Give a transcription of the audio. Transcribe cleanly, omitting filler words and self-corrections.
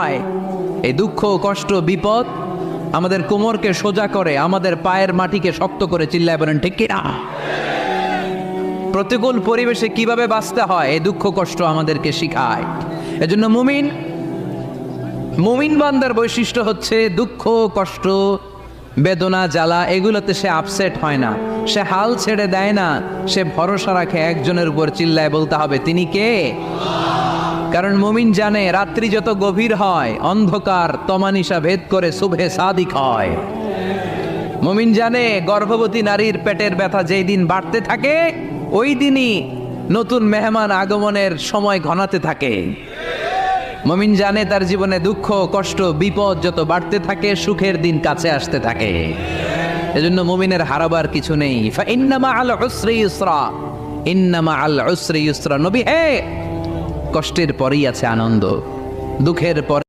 হয়, এই দুঃখ কষ্ট বিপদ আমাদের কোমরকে সোজা করে, আমাদের পায়ের মাটিকে শক্ত করে। চিল্লায় বলেন ঠিক কিনা? প্রতিকূল পরিবেশে কিভাবে বাঁচতে হয় এই দুঃখ কষ্ট আমাদেরকে শিখায়। এজন্য মুমিন বান্দার বৈশিষ্ট্য হচ্ছে দুঃখ কষ্ট বেদনা জ্বালা এগুলোতে সে আপসেট হয় না, সে হাল ছেড়ে দেয় না, সে ভরসা রাখে একজনের উপর। চিল্লায় বলতে হবে তিনি কে? কারণ মুমিন জানে রাত্রি যত গভীর হয় অন্ধকার তমানিসা ভেদ করে সুবহে সাদিক হয়। মুমিন জানে গর্ভবতী নারীর পেটের ব্যথা যেই দিন বাড়তে থাকে ওই দিনই নতুন মেহমান আগমনের সময় ঘনাতে থাকে। মুমিন জানে তার জীবনে দুঃখ কষ্ট বিপদ যত বাড়তে থাকে সুখের দিন কাছে আসতে থাকে। এজন্য মুমিনের হারাবার কিছু নেই। ইন্না মাআল উসরি ইউসরা, ইন্না মাআল উসরি ইউসরা। নবী হে, কষ্টের পরেই আছে আনন্দ, দুঃখের পরে